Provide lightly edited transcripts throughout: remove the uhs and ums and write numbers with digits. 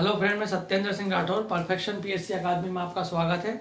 Hello friend, मैं Satyendra Singh Rathore, perfection PSC अकादमी में आपका स्वागत है।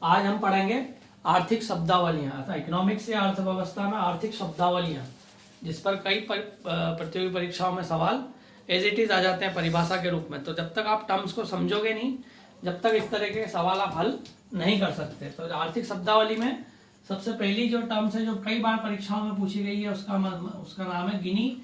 आज हम पढ़ेंगे आर्थिक शब्दावलियां, अर्थात इकोनॉमिक्स या अर्थव्यवस्था में आर्थिक शब्दावलियां, जिस पर कई प्रतियोगी परीक्षाओं में सवाल एज इट इज आ जाते हैं परिभाषा के रूप में। तो जब तक आप टर्म्स को समझोगे नहीं, जब तक इस तरह के सवाल आप हल नहीं कर सकते। तो आर्थिक शब्दावली में सबसे पहली जो टर्म्स है, जो कई बार परीक्षाओं में पूछी गई है, उसका नाम है गिनी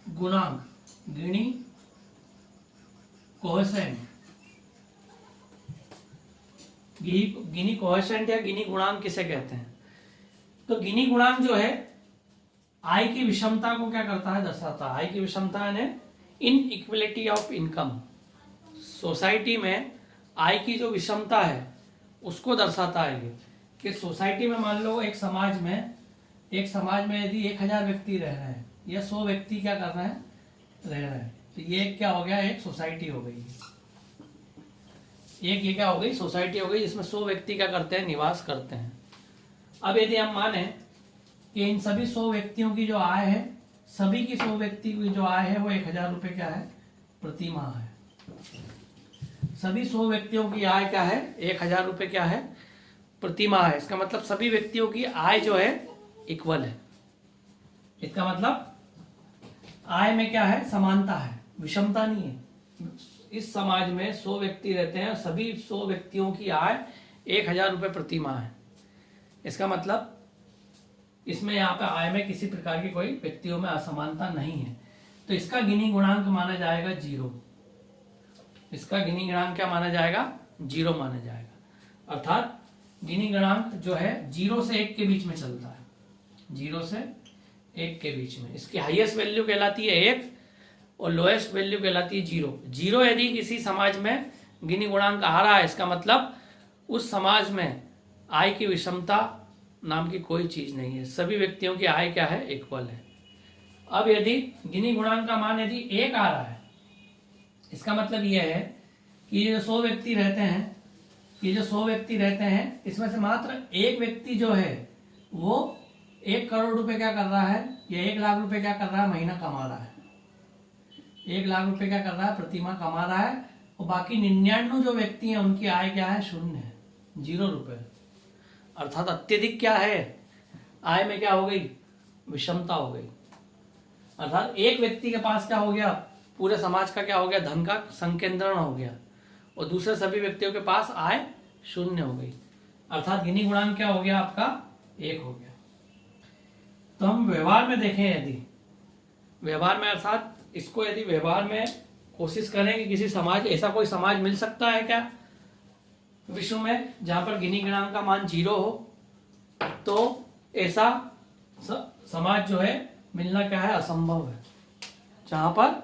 गुणांक, गिनी कोएफिशिएंट। गिनी कोएफिशिएंट या गिनी गुणांक किसे कहते हैं? तो गिनी गुणांक जो है आय की विषमता को क्या करता है, दर्शाता है। आय की विषमता यानी इनइक्वलिटी ऑफ इनकम। सोसाइटी में आय की जो विषमता है उसको दर्शाता है ये, कि सोसाइटी में मान लो एक समाज में यदि 1000 व्यक्ति रह रहे हैं या 100 व्यक्ति क्या कर रहे हैं, रह रहे हैं, तो ये क्या हो गया, एक सोसाइटी हो गई। ये क्या हो गई, सोसाइटी हो गई, जिसमें 100 व्यक्ति क्या करते हैं, निवास करते हैं। अब यदि हम माने कि इन सभी 100 व्यक्तियों की जो आय है, सभी की 100 व्यक्ति की जो आय है वो 1000 रुपए क्या है, प्रति माह है। सभी 100 व्यक्तियों की आय क्या है, 1000 रुपए क्या है, प्रति माह है। इसका मतलब सभी व्यक्तियों की आय जो है इक्वल है। इसका मतलब आय में क्या है, समानता है, विषमता नहीं है। इस समाज में 100 व्यक्ति रहते हैं, सभी 100 व्यक्तियों की आय 1000 रुपए प्रति माह है। इसका मतलब इसमें यहाँ पे आय में किसी प्रकार की कोई व्यक्तियों में असमानता नहीं है। तो इसका गिनी गुणांक माना जाएगा 0। इसका गिनी गुणांक क्या माना जाएगा, 0 माना जाएगा। अर्थात गिनी गुणांक जो है 0 से 1 के बीच में चलता है, 0 से 1 के बीच में। इसकी हाईएस्ट वैल्यू कहलाती है 1 और लोएस्ट वैल्यू कहलाती है 0। 0 यदि किसी समाज में गिनी गुणांक आ रहा है, इसका मतलब उस समाज में आय की विषमता नाम की कोई चीज नहीं है, सभी व्यक्तियों की आय क्या है, इक्वल है। अब यदि गिनी गुणांक का मान यदि 1 आ रहा है, इसका मतलब यह है कि ये जो 100 व्यक्ति रहते हैं, इसमें से मात्र एक व्यक्ति जो है वो 1 करोड़ रुपए क्या कर रहा है, या 1 लाख रुपए क्या कर रहा है, महीना कमा रहा है। 1 लाख रुपए क्या कर रहा है, प्रति माह कमा रहा है। और बाकी 99 जो व्यक्ति हैं उनकी आय क्या है, 0 है, 0 रुपए। अर्थात अत्यधिक क्या है, आय में क्या हो गई, विषमता हो गई। अर्थात एक व्यक्ति के पास क्या हो गया, पूरे समाज का क्या हो गया, धन का संकेंद्रण हो गया, और दूसरे सभी व्यक्तियों के पास आय 0 हो गई। अर्थात गिनी गुणांक क्या हो गया, आपका 1 हो गया। तो हम व्यवहार में देखें, यदि व्यवहार में, अर्थात इसको यदि व्यवहार में कोशिश करें कि किसी समाज, ऐसा कोई समाज मिल सकता है क्या विश्व में जहां पर गिनी गुणांक का मान 0 हो, तो ऐसा समाज जो है मिलना क्या है, असंभव है। जहां पर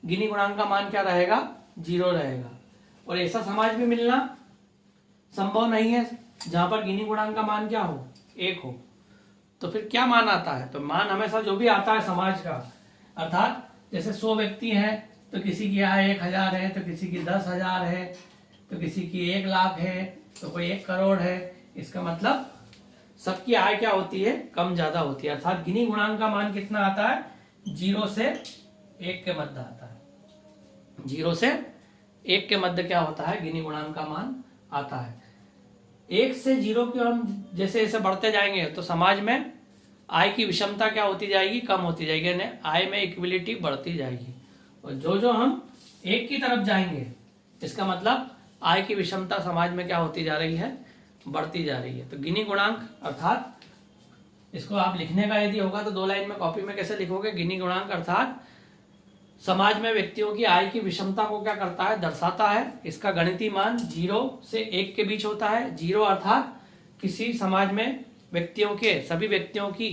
गिनी गुणांक का मान क्या रहेगा, 0 रहेगा। और ऐसा समाज भी मिलना संभव नहीं है जहां पर गिनी गुणांक का मान क्या हो, 1 हो। तो फिर क्या मान आता है, तो मान हमेशा जो भी आता है समाज का, अर्थात जैसे 100 व्यक्ति हैं तो किसी की आय 1000 है, तो किसी की 10,000 है, तो किसी की 1 लाख है, तो कोई 1 करोड़ है। इसका मतलब सबकी आय क्या होती है, कम ज्यादा होती है। अर्थात गिनी गुणांक का मान कितना आता है, 0 से 1 के मध्य आता है। 0 से 1 के मध्य क्या होता है, गिनी गुणांक का मान आता है। 1 से 0 की हम जैसे जैसे बढ़ते जाएंगे तो समाज में आय की विषमता क्या होती जाएगी, कम होती जाएगी, यानी आय में इक्विलिटी बढ़ती जाएगी। और जो हम 1 की तरफ जाएंगे, इसका मतलब आय की विषमता समाज में क्या होती जा रही है, बढ़ती जा रही है। तो गिनी गुणांक, अर्थात इसको आप लिखने का यदि होगा तो 2 लाइन में कॉपी में कैसे लिखोगे, गिनी गुणांक अर्थात समाज में व्यक्तियों की आय की विषमता को क्या करता है, दर्शाता है। इसका गणितीय मान 0 से 1 के बीच होता है। 0 अर्थात किसी समाज में व्यक्तियों के, सभी व्यक्तियों की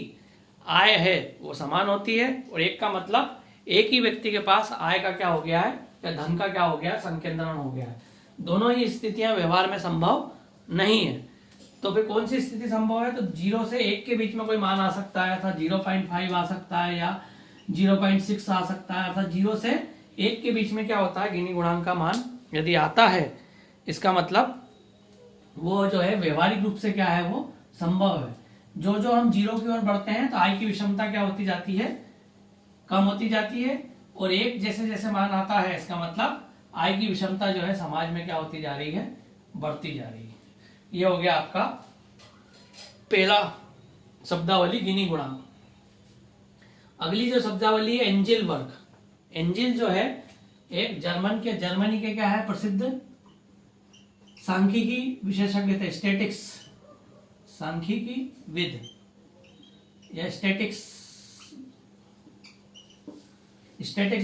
आय है वो समान होती है, और 1 का मतलब एक ही व्यक्ति के पास आय का क्या हो गया है, या धन का क्या हो गया, संकेंद्रण हो गया है। दोनों ही स्थितियां व्यवहार में संभव नहीं है। तो फिर कौन सी स्थिति संभव है, तो 0 से 1 के बीच में कोई मान आ सकता है, अर्थात 0.5 आ सकता है या 0.6 आ सकता है। अर्थात 0 से 1 के बीच में क्या होता है, गिनी गुणांक का मान यदि आता है, इसका मतलब वो जो है व्यवहारिक रूप से क्या है, वो संभव है। जो हम 0 की ओर बढ़ते हैं तो आय की विषमता क्या होती जाती है, कम होती जाती है। और 1 जैसे जैसे मान आता है, इसका मतलब आय की विषमता जो है समाज में क्या होती जा रही है, बढ़ती जा रही है। ये हो गया आपका पहला शब्दावली गिनी गुणांक। अगली जो शब्दावली है एंजेल वर्ग। एंजेल जो है एक जर्मनी के क्या है, प्रसिद्ध सांख्यिकी विशेषज्ञ थे, स्टैटिक्स, सांख्यिकी विद या स्टैटिक्स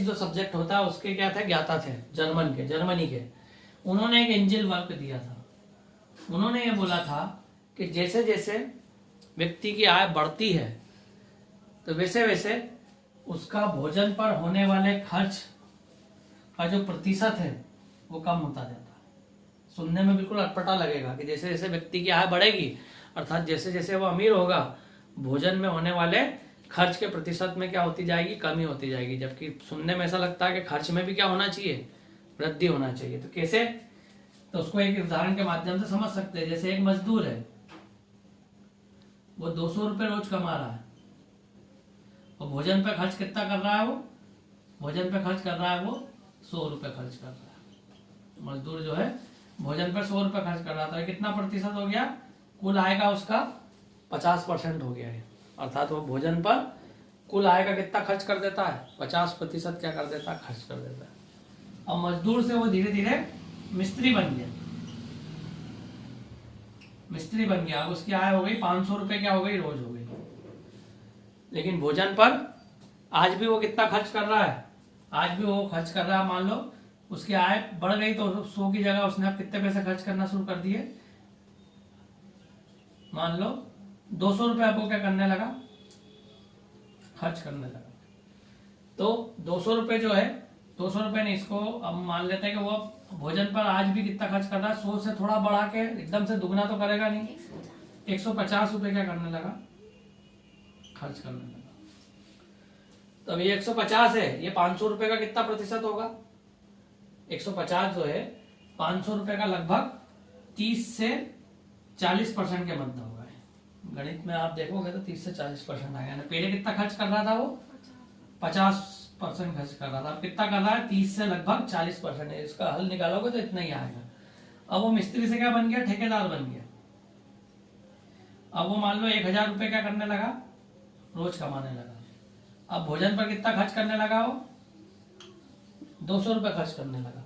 जो सब्जेक्ट होता है उसके क्या थे, ज्ञाता थे, जर्मनी के। उन्होंने एक एंजेल वर्ग दिया था। उन्होंने ये बोला था कि जैसे जैसे व्यक्ति की आय बढ़ती है तो वैसे वैसे उसका भोजन पर होने वाले खर्च का जो प्रतिशत है वो कम होता जाता है। सुनने में बिल्कुल अटपटा लगेगा कि जैसे जैसे व्यक्ति की आय बढ़ेगी, अर्थात जैसे जैसे वो अमीर होगा, भोजन में होने वाले खर्च के प्रतिशत में क्या होती जाएगी, कमी होती जाएगी। जबकि सुनने में ऐसा लगता है कि खर्च में भी क्या होना चाहिए, वृद्धि होना चाहिए। तो कैसे, तो उसको एक उदाहरण के माध्यम से समझ सकते हैं। जैसे एक मजदूर है, वो 200 रुपये रोज कमा रहा है और भोजन पे खर्च कितना कर रहा है, वो भोजन पे खर्च कर रहा है वो 100 रुपये खर्च कर रहा है। मजदूर जो है भोजन पर 100 रुपये खर्च कर रहा था, कितना प्रतिशत हो गया, कुल आय का उसका 50% हो गया है। अर्थात वो भोजन पर कुल आय का कितना खर्च कर देता है, 50% क्या कर देता है, खर्च कर देता है। अब मजदूर से वो धीरे धीरे मिस्त्री बन गया, मिस्त्री बन गया। अब उसकी आय हो गई 500 रुपये, क्या हो गई, रोज हो गई। लेकिन भोजन पर आज भी वो कितना खर्च कर रहा है, आज भी वो खर्च कर रहा है। मान लो उसकी आय बढ़ गई तो 100 की जगह उसने अब कितने पैसे खर्च करना शुरू कर दिए, मान लो 200 रुपये अब वो क्या करने लगा, खर्च करने लगा। तो 200 रुपये जो है, 200 रुपये नहीं, इसको अब मान लेते हैं कि वो भोजन पर आज भी कितना खर्च कर रहा है, 100 से थोड़ा बढ़ा के, एकदम से दुगना तो करेगा नहीं, 150 रुपये क्या करने लगा, खर्च करने लगा। तो अब ये 150 है, ये 500 रुपये का कितना प्रतिशत होगा, 150 जो है 500 रुपये का लगभग 30 से 40% के मध्य होगा। गणित में आप देखोगे तो 30 से 40% आएगा। पहले कितना खर्च कर रहा था वो, 50% खर्च कर रहा था, अब कितना कर रहा है, 30 से लगभग 40% है। इसका हल निकालोगे तो इतना ही आएगा। अब वो मिस्त्री से क्या बन गया, ठेकेदार बन गया। अब वो मान लो 1000 रुपये क्या करने लगा, रोज कमाने लगा। अब भोजन पर कितना खर्च करने लगा, वो 200 रुपये खर्च करने लगा।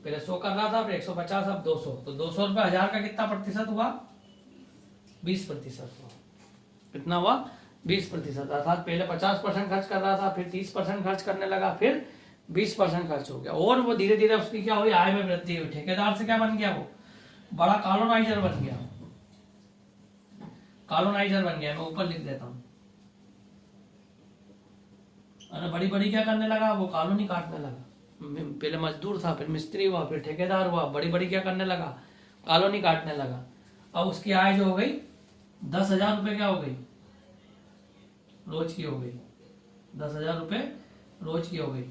पहले 100 कर रहा था, फिर 150, अब 200। तो 200 रुपये 1000 का कितना प्रतिशत हुआ, 20% हुआ। कितना हुआ, 20%। अर्थात पहले 50% खर्च कर रहा था, फिर 30% खर्च करने लगा, फिर 20% खर्च हो गया। और वो धीरे धीरे उसकी क्या हुई, आय में वृद्धि हुई। ठेकेदार से क्या बन गया, वो बड़ा कॉलोनाइजर बन गया। कॉलोनाइजर बन गया, मैं ऊपर लिख देता हूं। बड़ी बड़ी क्या करने लगा, वो कॉलोनी काटने लगा। पहले मजदूर था, फिर मिस्त्री हुआ, फिर ठेकेदार हुआ, बड़ी बड़ी क्या करने लगा, कॉलोनी काटने लगा। अब उसकी आय जो हो गई 10,000 रुपये क्या हो गई, रोज की हो गई। 10,000 रुपये रोज की हो गई।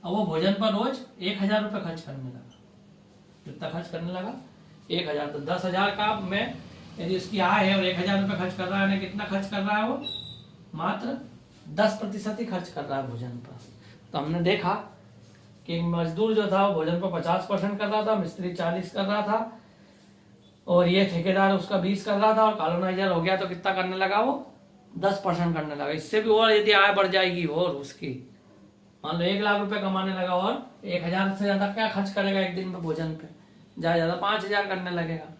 अब वो भोजन पर रोज 1,000 रुपये खर्च करने लगा। कितना खर्च करने लगा, 1,000। तो 10,000 का में यदि उसकी आय है और 1,000 रुपये खर्च कर रहा है, कितना खर्च कर रहा है, वो मात्र 10% ही खर्च कर रहा है भोजन पर। तो हमने देखा कि मजदूर जो था वो भोजन पर 50% कर रहा था, मिस्त्री 40 कर रहा था, और ये ठेकेदार उसका 20 कर रहा था, और कॉलोनाइजर हो गया तो कितना करने लगा, वो 10% करने लगा। इससे भी और यदि आय बढ़ जाएगी और उसकी, मान लो 1 लाख रुपए कमाने लगा और 1,000 से ज्यादा क्या खर्च करेगा एक दिन में भोजन पे, ज्यादा 5,000 करने लगेगा।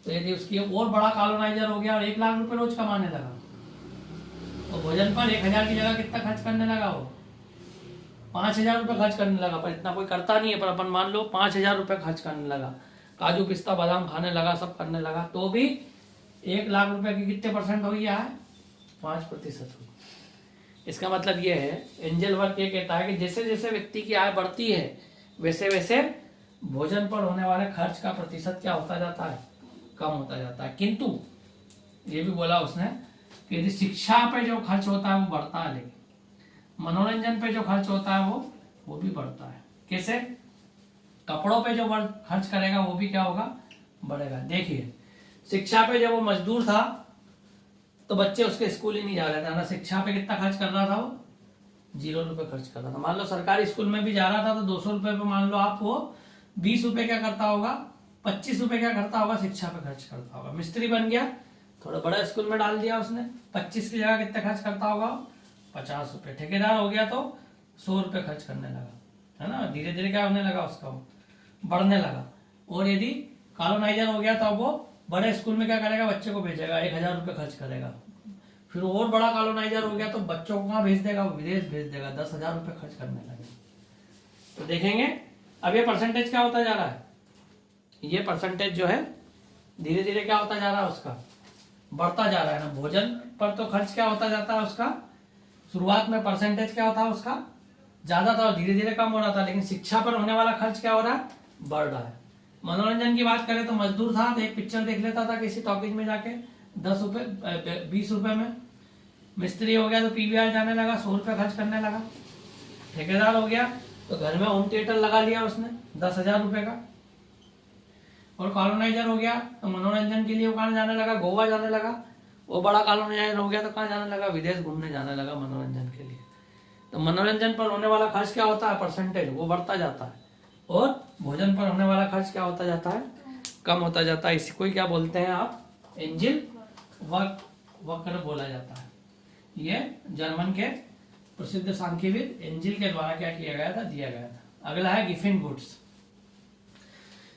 तो यदि उसकी और बड़ा कॉलोनाइजर हो गया और 1 लाख रुपए रोज कमाने लगा, तो भोजन पर 1,000 की जगह कितना खर्च करने लगा, वो 5,000 रुपये खर्च करने लगा। पर इतना कोई करता नहीं है, पर अपन मान लो 5,000 रुपये खर्च करने लगा, काजू पिस्ता बादाम खाने लगा, सब करने लगा, तो भी 1 लाख रुपए की कितने परसेंट हो गया है, 5% हुई। इसका मतलब ये है, एंजल वर्क ये कहता है कि जैसे जैसे व्यक्ति की आय बढ़ती है वैसे वैसे भोजन पर होने वाले खर्च का प्रतिशत क्या होता जाता है, कम होता जाता है। किंतु ये भी बोला उसने कि यदि शिक्षा पे जो खर्च होता है वो बढ़ता है, लेकिन मनोरंजन पे जो खर्च होता है वो भी बढ़ता है। कैसे, कपड़ों पे जो खर्च करेगा वो भी क्या होगा, बढ़ेगा। देखिए, शिक्षा पे जब वो मजदूर था तो बच्चे उसके स्कूल ही नहीं जा रहे थे ना, शिक्षा पे कितना खर्च कर रहा था वो, 0 रुपए खर्च कर रहा था। मान लो सरकारी स्कूल में भी जा रहा था तो 200 रुपए पे मान लो आप वो 20 रुपए क्या करता होगा, 25 रुपए क्या करता होगा, शिक्षा पे खर्च करता होगा। मिस्त्री बन गया, थोड़ा बड़ा स्कूल में डाल दिया उसने, 25 की जगह कितने खर्च करता होगा, 50 रुपए। ठेकेदार हो गया तो 100 रुपए खर्च करने लगा, है ना। धीरे धीरे क्या होने लगा, उसका वो बढ़ने लगा। और यदि कॉलोनाइजर हो गया तो वो बड़े स्कूल में क्या करेगा, बच्चे को भेजेगा, 1000 रुपए खर्च करेगा। फिर और बड़ा कॉलोनाइजर हो गया तो बच्चों को कहाँ भेज देगा, विदेश भेज देगा, 10,000 रुपए खर्च करने लगे। तो देखेंगे अब ये परसेंटेज क्या होता जा रहा है, ये परसेंटेज जो है धीरे धीरे क्या होता जा रहा है, उसका बढ़ता जा रहा है ना। भोजन पर तो खर्च क्या होता जाता है उसका, शुरुआत में परसेंटेज क्या होता है उसका ज्यादा था, धीरे धीरे कम हो रहा था, लेकिन शिक्षा पर होने वाला खर्च क्या हो रहा है, बढ़ रहा है। मनोरंजन की बात करें तो मजदूर था तो एक पिक्चर देख लेता था किसी टॉकीज में जाके 10 रुपए 20 रुपए में। मिस्त्री हो गया तो पीवीआर जाने लगा, 100 रुपए खर्च करने लगा। ठेकेदार हो गया तो घर में होम थिएटर लगा लिया उसने 10,000 रुपए का। और कॉलोनाइजर हो गया तो मनोरंजन के लिए वो कहाँ जाने लगा, गोवा जाने लगा। वो बड़ा कॉलोनाइजर हो गया तो कहाँ जाने लगा, विदेश घूमने जाने लगा मनोरंजन के लिए। तो मनोरंजन पर होने वाला खर्च क्या होता है, परसेंटेज वो बढ़ता जाता है। और भोजन पर होने वाला खर्च क्या होता जाता है, कम होता जाता है। इसी को क्या बोलते हैं आप, एंजिल वक्र बोला जाता है। ये जर्मन के प्रसिद्ध सांख्यविद एंजिल के द्वारा क्या किया गया था, दिया गया था। अगला है गिफिन गुड्स।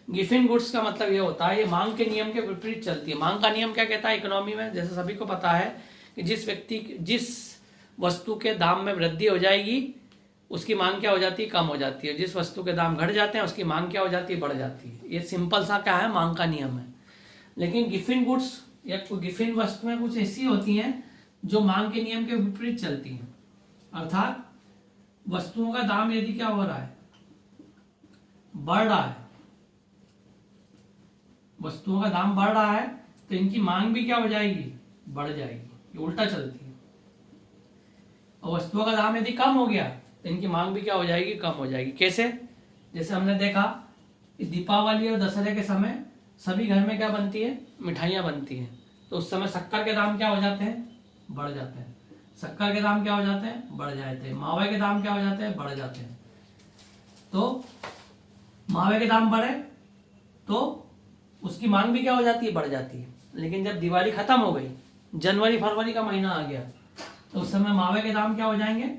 गिफिन गुड्स का मतलब ये होता है, ये मांग के नियम के विपरीत चलती है। मांग का नियम क्या कहता है इकोनॉमी में, जैसे सभी को पता है कि जिस वस्तु के दाम में वृद्धि हो जाएगी उसकी मांग क्या हो जाती है, कम हो जाती है। जिस वस्तु के दाम घट जाते हैं उसकी मांग क्या हो जाती है, बढ़ जाती है। ये सिंपल सा क्या है, मांग का नियम है। लेकिन गिफिन गुड्स या गिफिन वस्तुएं कुछ ऐसी होती हैं जो मांग के नियम के विपरीत चलती हैं। अर्थात वस्तुओं का दाम यदि क्या हो रहा है, बढ़ रहा है, वस्तुओं का दाम बढ़ रहा है तो इनकी मांग भी क्या हो जाएगी, बढ़ जाएगी। ये उल्टा चलती है। और वस्तुओं का दाम यदि कम हो गया तो इनकी मांग भी क्या हो जाएगी, कम हो जाएगी। कैसे, जैसे हमने देखा इस दीपावली और दशहरे के समय सभी घर में क्या बनती है, मिठाइयाँ बनती हैं। तो उस समय शक्कर के दाम क्या हो जाते हैं, बढ़ जाते हैं। शक्कर के दाम क्या हो जाते हैं, बढ़ जाते हैं। मावे के दाम क्या हो जाते हैं, बढ़ जाते हैं। तो मावे के दाम बढ़े तो उसकी मांग भी क्या हो जाती है, बढ़ जाती है। लेकिन जब दिवाली खत्म हो गई, जनवरी फरवरी का महीना आ गया, तो उस समय मावे के दाम क्या हो जाएंगे,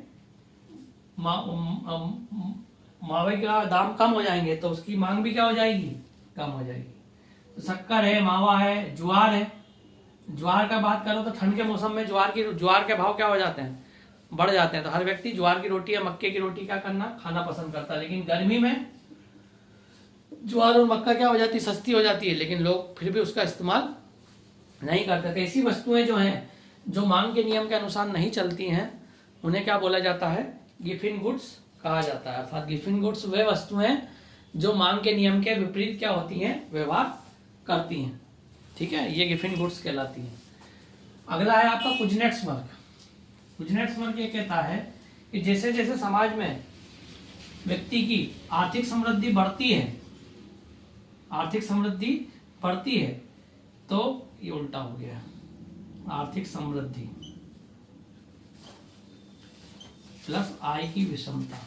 मावे का दाम कम हो जाएंगे, तो उसकी मांग भी क्या हो जाएगी, कम हो जाएगी। तो शक्कर है, मावा है, ज्वार है। ज्वार का बात करो तो ठंड के मौसम में ज्वार के भाव क्या हो जाते हैं, बढ़ जाते हैं। तो हर व्यक्ति ज्वार की रोटी या मक्के की रोटी क्या करना, खाना पसंद करता है। लेकिन गर्मी में ज्वार और मक्का क्या हो जाती है, सस्ती हो जाती है, लेकिन लोग फिर भी उसका इस्तेमाल नहीं करते। तो ऐसी वस्तुएं जो हैं जो मांग के नियम के अनुसार नहीं चलती हैं उन्हें क्या बोला जाता है, गिफिन गुड्स कहा जाता है। अर्थात गिफिन गुड्स वे वस्तुएं जो मांग के नियम के विपरीत क्या होती हैं, व्यवहार करती हैं। ठीक है, ये गिफिन गुड्स कहलाती है। अगला है आपका कुजनेट्सबर्ग। कुजनेट्सबर्ग ये कहता है कि जैसे जैसे समाज में व्यक्ति की आर्थिक समृद्धि बढ़ती है, आर्थिक समृद्धि बढ़ती है, तो ये उल्टा हो गया, आर्थिक समृद्धि प्लस आय की विषमता।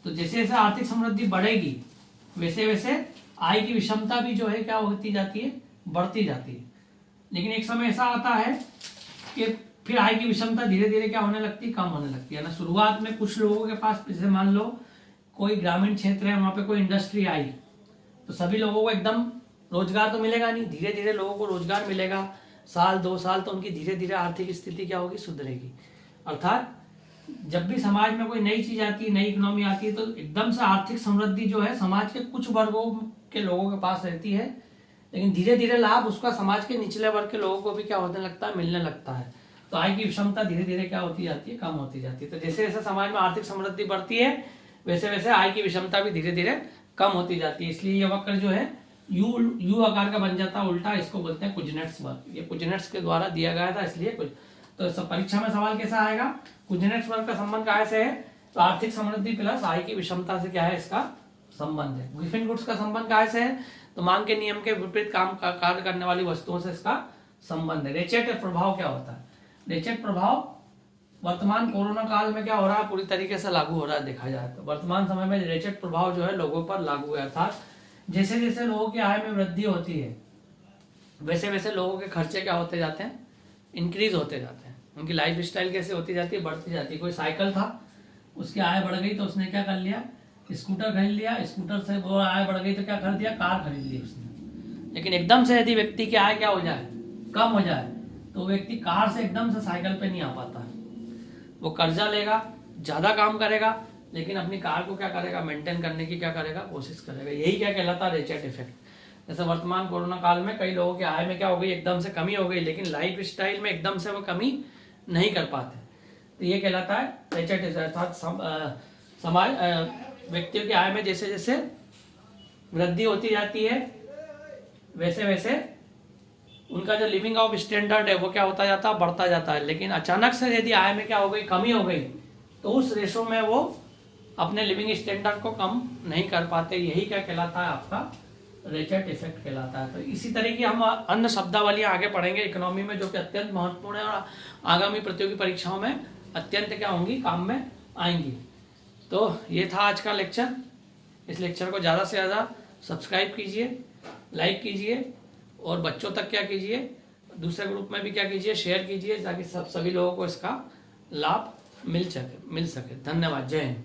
तो जैसे जैसे आर्थिक समृद्धि बढ़ेगी वैसे वैसे आय की विषमता भी जो है क्या होती जाती है, बढ़ती जाती है। लेकिन एक समय ऐसा आता है कि फिर आय की विषमता धीरे धीरे क्या होने लगती है, कम होने लगती है ना। शुरुआत में कुछ लोगों के पास, जैसे मान लो कोई ग्रामीण क्षेत्र है, वहां पे कोई इंडस्ट्री आई तो सभी लोगों को एकदम रोजगार तो मिलेगा नहीं, धीरे धीरे लोगों को रोजगार मिलेगा। साल 2 साल तो उनकी धीरे धीरे आर्थिक स्थिति क्या होगी, सुधरेगी। अर्थात जब भी समाज में कोई नई चीज आती है, नई इकोनॉमी आती है, तो एकदम से आर्थिक समृद्धि जो है समाज के कुछ वर्गों के लोगों के पास रहती है, लेकिन धीरे धीरे लाभ उसका समाज के निचले वर्ग के लोगों को भी क्या होने लगता है, मिलने लगता है। तो आय की विषमता धीरे धीरे क्या होती जाती है, कम होती जाती है। तो जैसे जैसे समाज में आर्थिक समृद्धि बढ़ती है वैसे वैसे आय की विषमता भी धीरे धीरे कम होती जाती है। इसलिए ये वक्र जो है यू आकार का बन जाता है, उल्टा। इसको बोलते हैं कुजनेट्सबर्ग। ये कुजनेट्स के द्वारा दिया गया था, इसलिए कुछ। तो परीक्षा में सवाल कैसा आएगा, कुजनेट्सबर्ग का संबंध काय से है, तो आर्थिक समृद्धि प्लस आय की विषमता से क्या है, इसका संबंध है। गिफिन गुड्स का संबंध काय से है, तो मांग के नियम के विपरीत काम कार्य करने वाली वस्तुओं से इसका संबंध है। रेचेट प्रभाव क्या होता है, रेचेट प्रभाव वर्तमान कोरोना काल में क्या हो रहा है, पूरी तरीके से लागू हो रहा है। देखा जाए तो वर्तमान समय में रेचेट प्रभाव जो है लोगों पर लागू है, अर्थात जैसे जैसे लोगों की आय में वृद्धि होती है वैसे वैसे लोगों के खर्चे क्या होते जाते हैं, इंक्रीज होते जाते हैं। उनकी लाइफ स्टाइल कैसे होती जाती है, बढ़ती जाती है। कोई साइकिल था, उसकी आय बढ़ गई तो उसने क्या कर लिया, स्कूटर खरीद लिया। स्कूटर से वो आय बढ़ गई तो क्या कर दिया, कार खरीद ली उसने। लेकिन एकदम से यदि व्यक्ति की आय क्या हो जाए, कम हो जाए, तो व्यक्ति कार से एकदम से साइकिल पे नहीं आ पाता है। वो कर्जा लेगा, ज्यादा काम करेगा, लेकिन अपनी कार को क्या करेगा, मेंटेन करने की क्या करेगा, कोशिश करेगा। यही क्या कहलाता है, रेचेट इफेक्ट। जैसे वर्तमान कोरोना काल में कई लोगों की आय में क्या हो गई, एकदम से कमी हो गई, लेकिन लाइफ स्टाइल में एकदम से वो कमी नहीं कर पाते। तो ये कहलाता है रेचेट इफेक्ट। अर्थात समाज व्यक्तियों की आय में जैसे जैसे वृद्धि होती जाती है वैसे वैसे उनका जो लिविंग ऑफ स्टैंडर्ड है वो क्या होता जाता है, बढ़ता जाता है। लेकिन अचानक से यदि आय में क्या हो गई, कमी हो गई, तो उस रेशो में वो अपने लिविंग स्टैंडर्ड को कम नहीं कर पाते। यही क्या कहलाता है, आपका रेचेट इफेक्ट कहलाता है। तो इसी तरह की हम अन्य शब्दावलियां आगे पढ़ेंगे इकोनॉमी में, जो कि अत्यंत महत्वपूर्ण है और आगामी प्रतियोगी परीक्षाओं में अत्यंत क्या होंगी, काम में आएंगी। तो ये था आज का लेक्चर। इस लेक्चर को ज़्यादा से ज़्यादा सब्सक्राइब कीजिए, लाइक कीजिए और बच्चों तक क्या कीजिए, दूसरे ग्रुप में भी क्या कीजिए, शेयर कीजिए, ताकि सभी लोगों को इसका लाभ मिल सके। धन्यवाद। जय हिंद।